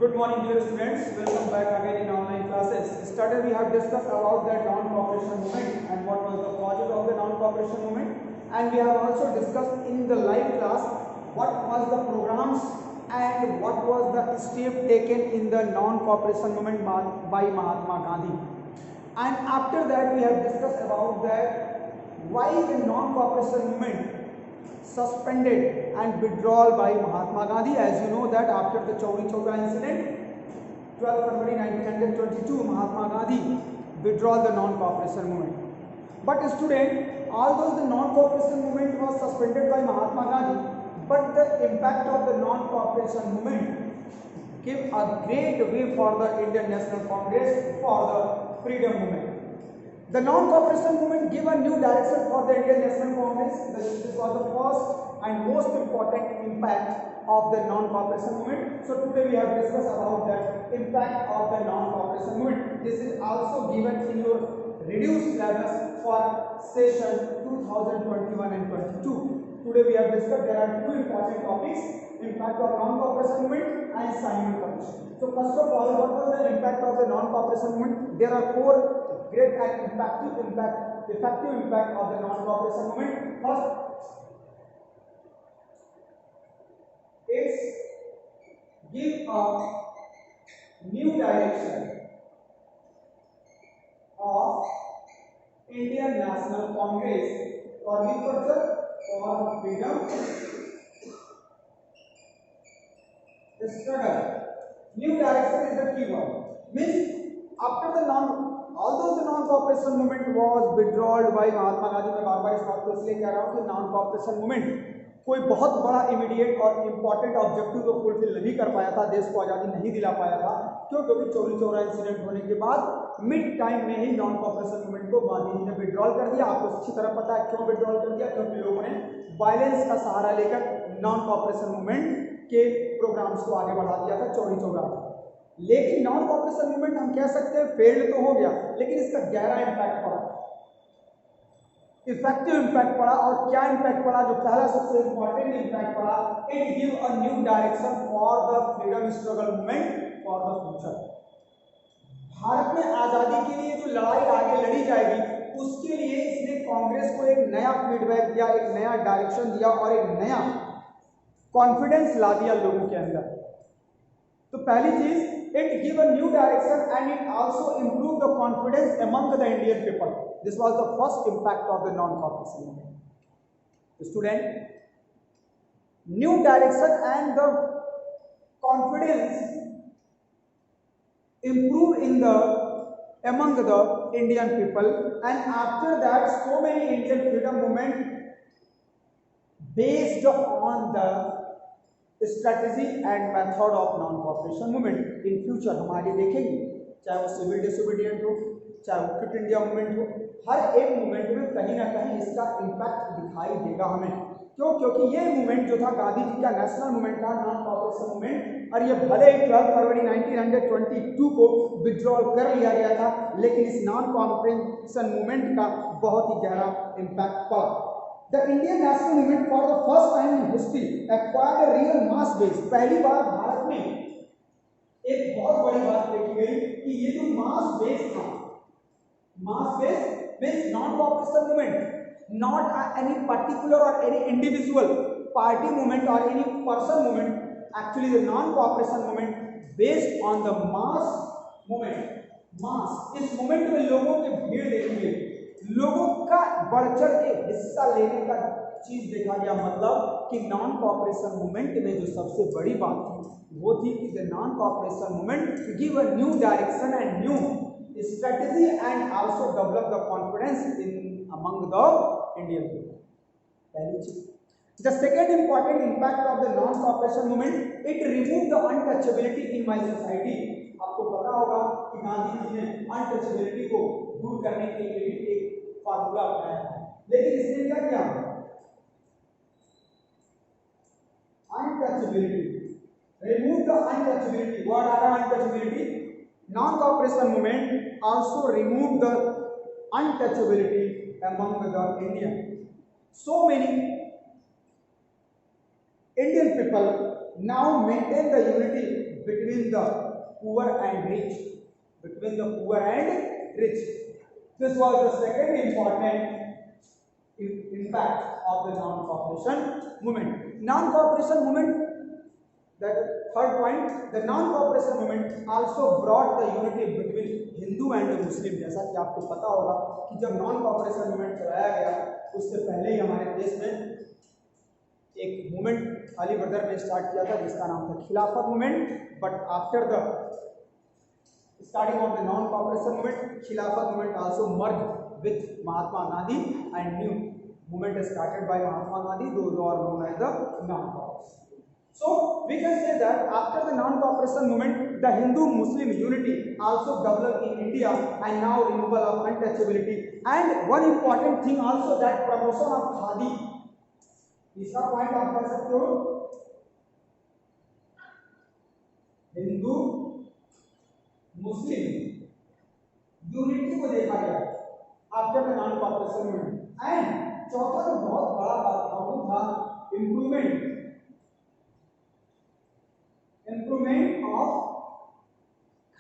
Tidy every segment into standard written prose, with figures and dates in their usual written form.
Good morning dear students, welcome back again in online classes. Yesterday we have discussed about the non-cooperation movement and what was the project of the non-cooperation movement, and we have also discussed in the live class what was the programs and what was the step taken in the non-cooperation movement by Mahatma Gandhi. And after that we have discussed about that why the non-cooperation movement suspended and withdrawal by Mahatma Gandhi. As you know that after the Chauri Chaura incident, 12 February 1922, Mahatma Gandhi withdrew the non-cooperation movement. But student, although the non-cooperation movement was suspended by Mahatma Gandhi, but the impact of the non-cooperation movement gave a great way for the Indian National Congress for the freedom movement. The non-cooperation movement gave a new direction for the Indian National Congress. This was the first and most important impact of the non-cooperation movement. So today we have discussed about the impact of the non-cooperation movement. This is also given in your reduced syllabus for session 2021 and 22. Today we have discussed there are two important topics: impact of non-cooperation movement and Simon Commission. So first of all, what was the impact of the non-cooperation movement? There are four great and effective impact of the non-cooperation movement. First, it's give a new direction of Indian National Congress for freedom struggle. New direction is the key word. Means after the although the non-cooperation movement was withdrawn by Mahatma Gandhi, मैं बार-बार इस बात को इसलिए कह रहा हूँ कि non-cooperation movement कोई बहुत बड़ा इमीडिएट और इम्पोर्टेंट ऑब्जेक्टिव को फुलफिल नहीं कर पाया था, देश को आज़ादी नहीं दिला पाया था। क्यों? क्योंकि चौरी चौरा इंसिडेंट होने के बाद मिड टाइम में ही नॉन कॉपरेशन मूवमेंट को गांधी जी ने विड्रॉल कर दिया। आपको अच्छी तरह पता है क्यों विड्रॉल कर दिया, क्योंकि लोगों ने वायलेंस का सहारा लेकर नॉन कॉपरेशन मूवमेंट के प्रोग्राम्स को आगे बढ़ा दिया था चौरी चौरा। लेकिन नॉन कॉपरेशन मूवमेंट हम कह सकते हैं फेल्ड तो हो गया, लेकिन इसका गहरा इम्पैक्ट पड़ा, इफेक्टिव इम्पैक्ट पड़ा। और क्या इम्पैक्ट पड़ा? जो पहला सबसे इंपॉर्टेंट इम्पैक्ट पड़ा, it give a new direction for the freedom struggle movement for the future. Bharat में आजादी के लिए जो लड़ाई आगे लड़ी जाएगी, उसके लिए इसने कांग्रेस को एक नया फीडबैक दिया, एक नया डायरेक्शन दिया और एक नया कॉन्फिडेंस ला दिया लोगों के अंदर। तो पहली चीज, it give a new direction and it also improve the confidence among the Indian people. This was the first impact of the non-cooperation movement. Student, new direction and the confidence improve in the among the Indian people, and after that so many Indian freedom movement based on the strategy and method of non cooperation movement in future हम आगे देखेंगे, चाहे वो civil disobedient हो, चाहे वो quit India movement हो, हर एक मूवमेंट में कहीं ना कहीं इसका इम्पैक्ट दिखाई देगा हमें। क्यों? क्योंकि ये मूवमेंट जो था गांधी जी का नेशनल मूवमेंट था, नॉन कॉपरेशन मूवमेंट, और ये भले ही 12 फरवरी 1922 को विड्रॉल कर लिया गया था, लेकिन इस नॉन कॉपरेशन मूवमेंट का बहुत ही गहरा इम्पैक्ट पड़ा। The Indian National Movement for the first time in history acquired a real mass base. पहली बार भारत में एक बहुत बड़ी बात देखी गई कि ये जो मास बेस था, मास base means non-cooperation movement, not any particular or any individual party movement or any person movement. Actually, the non-cooperation movement based on the mass movement. मास, इस मूवमेंट में लोगों की भीड़ देखी गई, लोगों का बढ़ चढ़ के हिस्सा लेने का चीज देखा गया। मतलब कि नॉन कॉपरेशन मूवमेंट में जो सबसे बड़ी बात थी वो थी कि the non cooperation movement give a new direction and new strategy and also develop the confidence in among the Indian people. पहली चीज। The second important impact of the non cooperation movement, it remove the untouchability in my society. आपको पता होगा कि गांधी जी ने untouchability को दूर करने के लिए एक फार्मूला अपनाया था, लेकिन इसने क्या किया? Untouchability, remove the untouchability. What are untouchability? Non cooperation movement also remove the untouchability among the Indian. So many Indian people now maintain the unity between between the poor and rich, between the poor and rich. This was the second important impact of the non-cooperation movement. Non-cooperation movement, that third point, the non-cooperation movement also brought the unity between Hindu and Muslim. जैसा कि आपको पता होगा कि जब non-corporation movement चलाया गया उससे पहले ही हमारे देश में एक मूवमेंट अली ब्रदर ने स्टार्ट किया था जिसका नाम था Khilafat movement, but after the starting of the non cooperation movement, Khilafat movement also merge with Mahatma Gandhi and new movement started by Mahatma Gandhi, those are known as the non cooperation. So we can say that after the non-cooperation movement, the Hindu-Muslim unity also developed in India, and now removal of untouchability, and one important thing also that promotion of khadi. तीसरा point आप कर सकते हो, Hindu Muslim unity को देखा गया after the non cooperation movement. And चौथा जो बहुत बड़ा बात था वो था improvement of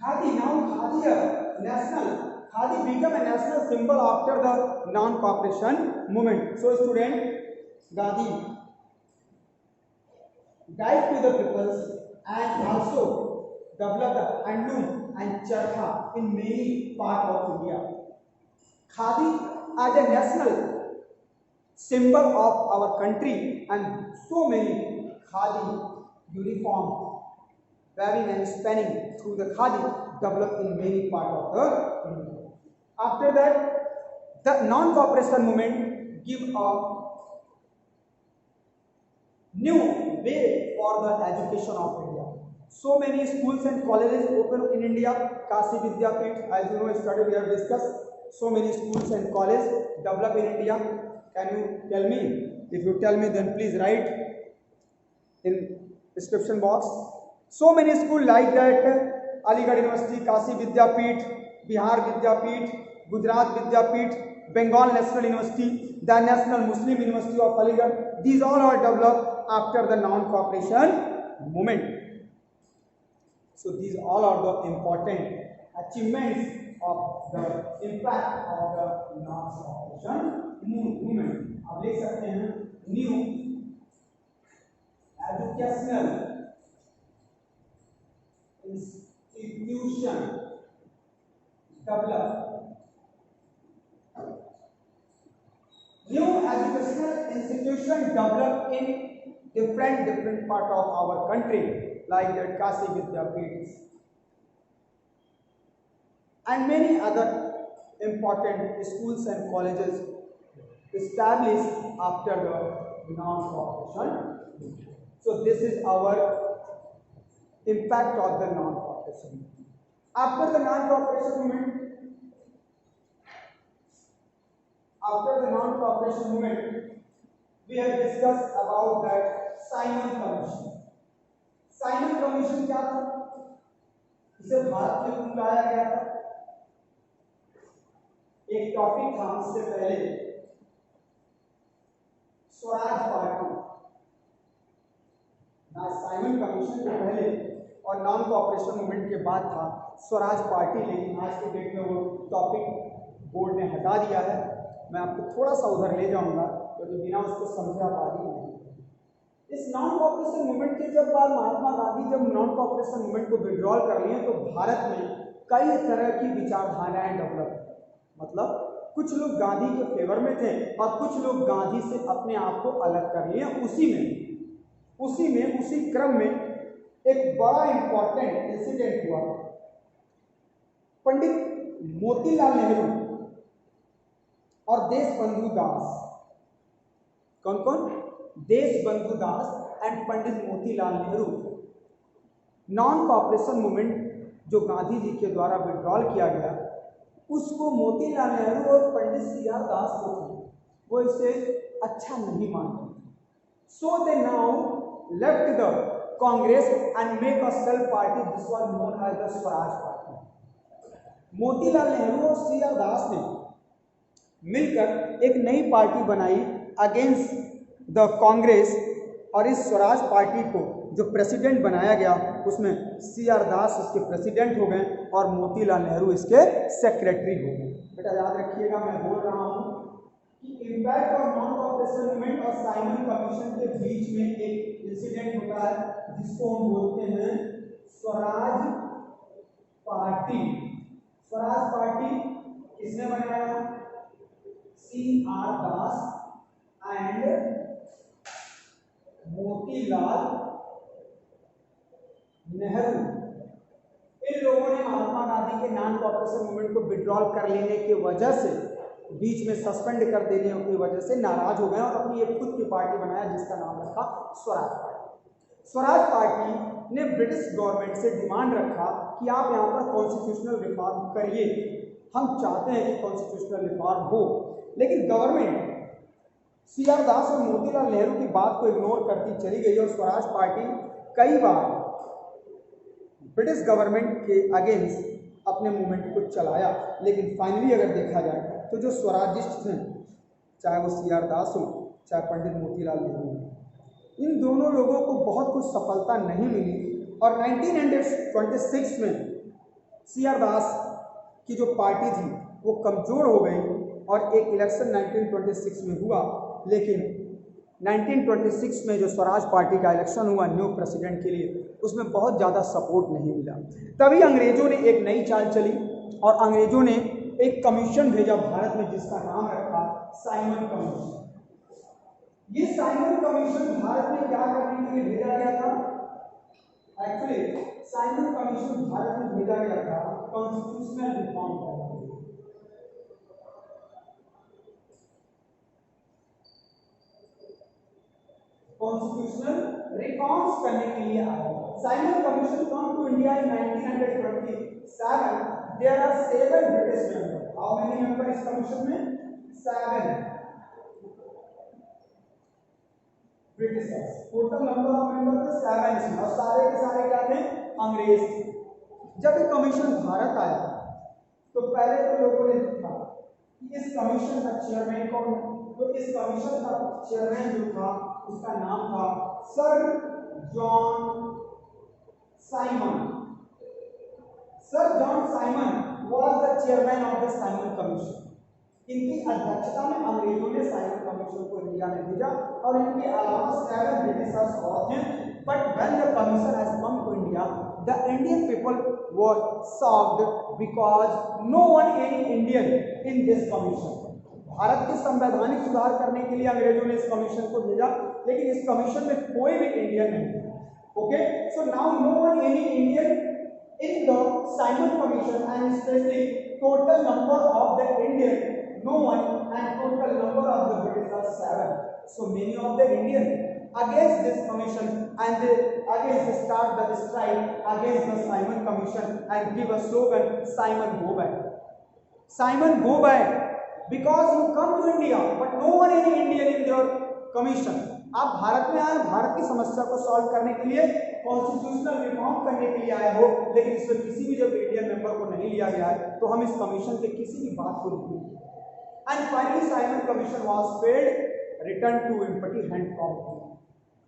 khadi. Now khadi national, khadi became a national symbol after the non-cooperation movement. So student, Gandhi died to the peoples and also developed the handloom and charkha in many parts of India. Khadi as a national symbol of our country, and so many khadi uniform weaving and spinning through the khadi developed in many parts of the India. After that, the non-cooperation movement give a new way for the education of India. So many schools and colleges open in India. Kashi Vidyapeeth, as you know, yesterday we have discussed. So many schools and colleges develop in India. Can you tell me? If you tell me, then please write in description box. So many schools like that: Aligarh University, Kashi Vidyapeeth, Bihar Vidyapeeth, Gujarat Vidyapeeth, Bengal National University, the National Muslim University of Aligarh. These all are developed after the non-cooperation movement. So these all are the important achievements of the impact of the non-cooperation movement. आप देख सकते हैं new educational institution developed. New educational institution developed in different part of our country, like that Kashi Vidyapeeth and many other important schools and colleges established after the non-cooperation. So this is our impact of the non-cooperation movement. After the non-cooperation movement, we have discussed about that Simon Commission. Simon Commission क्या था? इसे भारत में क्यों लाया गया था? एक topic था इससे पहले, स्वराज पार्टी. साइमन कमीशन के पहले और नॉन कॉपरेशन मूवमेंट के बाद था स्वराज पार्टी, लेकिन आज के डेट में वो टॉपिक बोर्ड ने हटा दिया है. मैं आपको थोड़ा सा उधर ले जाऊंगा क्योंकि बिना उसको समझा पा रही नहीं. इस नॉन कॉपरेशन मूवमेंट के जब बाद महात्मा गांधी जब नॉन कॉपरेशन मूवमेंट को विड्रॉल कर लिए तो भारत में कई तरह की विचारधाराएं डेवलप, मतलब कुछ लोग गांधी के फेवर में थे और कुछ लोग गांधी से अपने आप को अलग कर लिए. उसी क्रम में एक बड़ा इंपॉर्टेंट इंसिडेंट हुआ. पंडित मोतीलाल नेहरू और देशबंधु दास, कौन? Deshbandhu Das and Pandit Motilal Nehru. Non cooperation movement जो गांधी जी के द्वारा विड्रॉल किया गया उसको मोतीलाल नेहरू और पंडित सीआर दास को वो इसे अच्छा नहीं मानते. So they now left the Congress and make a self party. This was known as the Swaraj Party. Motilal Nehru और सीआर दास ने मिलकर एक नई पार्टी बनाई अगेंस्ट द कांग्रेस और इस स्वराज पार्टी को जो प्रेसिडेंट बनाया गया उसमें CR दास इसके प्रेसिडेंट हो गए और मोतीलाल नेहरू इसके सेक्रेटरी हो गए। बेटा याद रखिएगा, मैं बोल रहा हूँ कि impact of non cooperation movement और साइमन कमीशन के बीच में एक इंसिडेंट होता है जिसको हम बोलते हैं स्वराज पार्टी। स्वराज पार्टी किसने बनाया? CR Das and Motilal Nehru. इन लोगों ने महात्मा गांधी के नॉन कॉपरेशन मूवमेंट को विड्रॉल कर लेने की वजह से, बीच में सस्पेंड कर देने की वजह से नाराज हो गए और अपनी एक खुद की पार्टी बनाया जिसका नाम रखा स्वराज पार्टी। स्वराज पार्टी ने ब्रिटिश गवर्नमेंट से डिमांड रखा कि आप यहाँ पर कॉन्स्टिट्यूशनल रिफॉर्म करिए, हम चाहते हैं कि कॉन्स्टिट्यूशनल रिफॉर्म हो। लेकिन गवर्नमेंट CR दास और मोतीलाल नेहरू की बात को इग्नोर करती चली गई और स्वराज पार्टी कई बार ब्रिटिश गवर्नमेंट के अगेंस्ट अपने मूवमेंट को चलाया। लेकिन फाइनली अगर देखा जाए तो जो स्वराजिस्ट थे, चाहे वो CR दास हो चाहे पंडित मोतीलाल नेहरू हो, इन दोनों लोगों को बहुत कुछ सफलता नहीं मिली और 1926 में CR दास की जो पार्टी थी वो कमजोर हो गई और एक इलेक्शन 1926 में हुआ। लेकिन 1926 में जो स्वराज पार्टी का इलेक्शन हुआ न्यू प्रेसिडेंट के लिए, उसमें बहुत ज़्यादा सपोर्ट नहीं मिला। तभी अंग्रेजों ने एक नई चाल चली और अंग्रेजों ने एक कमीशन भेजा भारत में जिसका नाम रखा साइमन कमीशन। ये साइमन कमीशन भारत में क्या करने के लिए भेजा गया था? एक्चुअली साइमन कमीशन भारत में भेजा गया था कॉन्स्टिट्यूशनल रिफॉर्म करने के लिए। कॉन्स्टिट्यूशनल रिफॉर्म्स करने के लिए आया। Simon commission come to India in 1927। There are 7 British member. How many member इस कमीशन में? 7 Britishers. Total number of member थे 7 इसमें और सारे के सारे क्या थे? अंग्रेज थे। जब ये कमीशन भारत आया तो पहले तो लोगों ने देखा कि इस कमीशन का चेयरमैन कौन है। तो इस कमीशन का चेयरमैन जो था उसका नाम था sir John Simon. Sir John Simon was the chairman of the Simon commission. इनकी अध्यक्षता में अंग्रेजों ने साइमन कमीशन को इंडिया में भेजा और इनके अलावा 7 ब्रिटिशर्स और थे। But when the commission has come to India, the Indian people were shocked because no one any Indian in this commission। Bharat के संवैधानिक सुधार करने के लिए अंग्रेजों ने इस कमीशन को भेजा, लेकिन इस कमीशन में कोई भी इंडियन नहीं था। Okay, so now no one any Indian in the Simon Commission and especially total number of the Indian no one and total number of the British are 7. So many of the Indian against this commission and they against the start the strike against the Simon Commission and give a slogan Simon go back. Simon go back because you come to India but no one any Indian in your commission। आप भारत में आए, भारत की समस्या को solve करने के लिए, constitutional reform करने के लिए आए हो, लेकिन इसमें किसी भी जब इंडियन मेंबर को नहीं लिया गया है तो हम इस कमीशन के किसी भी बात को नहीं लिया। And finally Simon commission was failed, return to empty hand problem.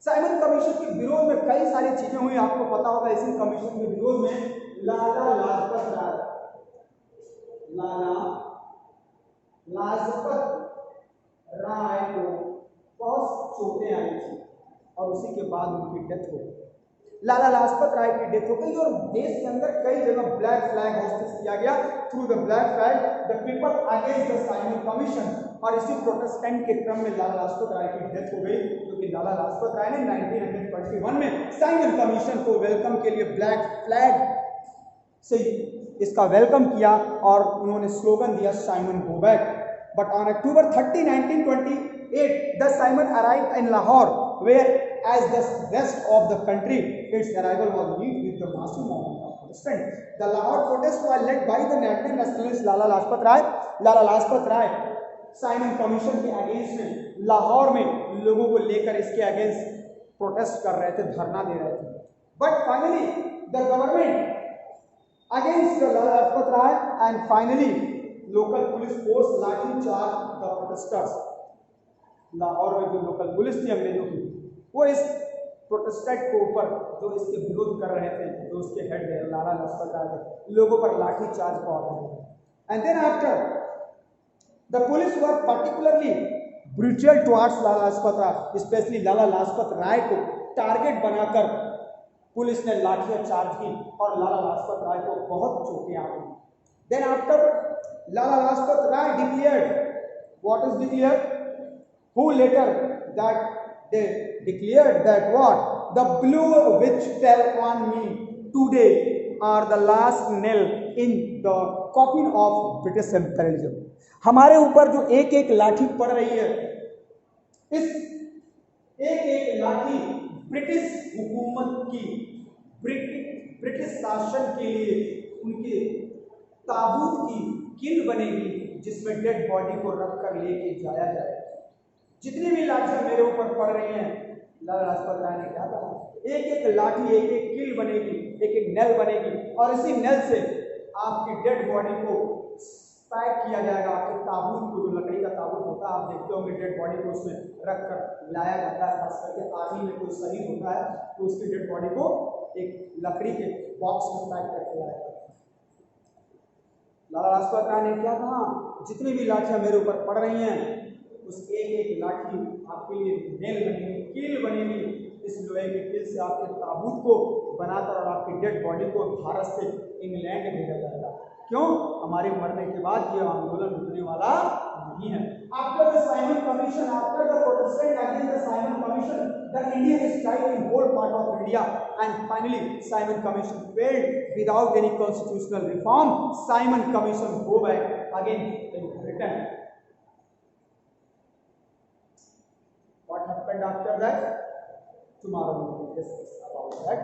Simon commission के विरोध में कई सारी चीजें हुई, आपको पता होगा। इसी कमीशन के विरोध में लाला लाजपत राय, लाला लाजपत राय को बहुत चोटें आई थी और उसी के बाद उनकी डेथ हो गई। लाला लाजपत राय की डेथ हो गई और देश के अंदर कई जगह ब्लैक फ्लैग होस्टिस किया गया। Through the black flag the people against the Simon commission. और इसी प्रोटेस्टेंट के क्रम में लाला लाजपत राय की डेथ हो गई, क्योंकि लाला लाजपत राय ने 1921 में साइमन कमीशन को वेलकम के लिए ब्लैक फ्लैग से इसका वेलकम किया और उन्होंने स्लोगन दिया Simon go back. But on October 30, 1928, the Simon arrived in Lahore, where as the rest of the country, its arrival was met with the massive movement of Protestants. The Lahore protests were led by the national nationalist Lala Lajpat Rai. Lala Lajpat Rai Simon commission के against में लाहौर में लोगों को लेकर इसके against protest कर रहे थे, धरना दे रहे थे। But finally the government against the Lala Lajpat Rai and finally local police force lathi charge the protesters. Lahore में जो लोकल पुलिस थी अंग्रेजों की, वो इस प्रोटेस्टेंट के ऊपर जो इसके विरोध कर रहे थे, जो उसके हेड है लाला लाजपत राय थे, लोगों पर लाठी चार्ज का order. And then after the police were particularly brutal towards Lala Lajpat Rai, specially Lala Lajpat Rai को टारगेट बनाकर पुलिस ने लाठियां चार्ज की और लाला लाजपत राय को बहुत चोटें आई। Then after Lala Lajpat Rai declared, what is declared? Who later that they declared that what? The blow which fell on me today are the last nail in the coffin of British imperialism. हमारे ऊपर जो एक एक लाठी पड़ रही है, इस एक एक लाठी ब्रिटिश हुकूमत की, ब्रिटिश शासन के लिए उनके ताबूत की कील बनेगी जिसमें डेड बॉडी को रख कर लेके जाया जाए। जितनी भी लाठियां मेरे ऊपर पड़ रही हैं, लाला लाजपत राय ने क्या कहा, एक एक लाठी एक एक कील बनेगी, एक एक नेल बनेगी और इसी नेल से आपकी डेड बॉडी को पैक किया जाएगा। आपके ताबूत को, जो लकड़ी का ताबूत होता है, आप देखते होंगे डेड बॉडी को उसमें रख कर लाया जाता है। खास करके आर्मी में कोई शहीद होता है तो उसकी डेड बॉडी को एक लकड़ी के बॉक्स में पैक करके लाया जाता है। लाला लाजपत राय ने क्या कहा, जितनी भी लाठियां मेरे ऊपर पड़ रही हैं, उस एक एक लाठी आपके लिए नेल बनेगी, कील बनेगी। इस लोहे की कील से आपके ताबूत को बनाकर और आपकी डेड बॉडी को भारत से इंग्लैंड भेजा जाएगा। क्यों? हमारे मरने के बाद ये आंदोलन रुकने वाला नहीं है। After the Simon commission, after the protestant against the Simon commission, the Indian strike in whole part of India and finally Simon commission failed without any constitutional reform. Simon commission go back again in Britain. What happened after that? Tomorrow we will discuss about that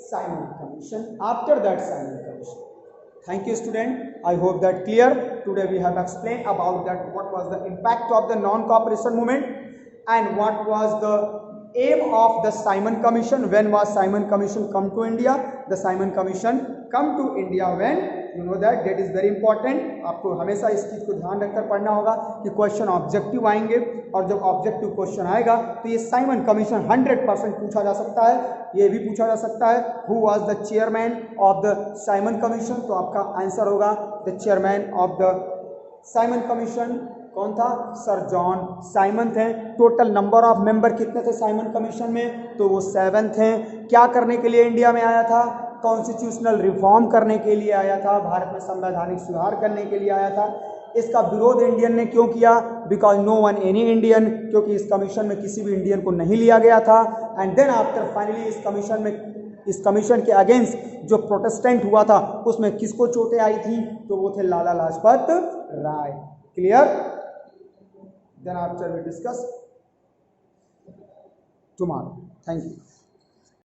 Simon Commission. After that Simon Commission. Thank you, student. I hope that clear. Today we have explained about that what was the impact of the non-cooperation movement and what was the aim of the Simon Commission. When was Simon Commission come to India? The Simon Commission come to India when you know that is very important. आपको हमेशा इस चीज़ को ध्यान रखकर पढ़ना होगा कि question objective आएंगे और जब ऑब्जेक्टिव क्वेश्चन आएगा तो ये साइमन कमीशन 100% पूछा जा सकता है। ये भी पूछा जा सकता है who was the chairman of the Simon commission, तो आपका आंसर होगा the chairman of the Simon commission कौन था? सर जॉन साइमन थे। टोटल नंबर ऑफ मेंबर कितने थे साइमन कमीशन में? तो वो 7 थे। क्या करने के लिए इंडिया में आया था? कॉन्स्टिट्यूशनल रिफॉर्म करने के लिए आया था, भारत में संवैधानिक सुधार करने के लिए आया था। इसका विरोध इंडियन ने क्यों किया? Because no one any Indian, क्योंकि इस कमीशन में किसी भी इंडियन को नहीं लिया गया था। एंड देन आफ्टर फाइनली इस कमीशन के अगेंस्ट जो प्रोटेस्टेंट हुआ था उसमें किसको चोटें आई थी? तो वो थे Lala Lajpat Rai. Clear? Then after we discuss tomorrow. Thank you.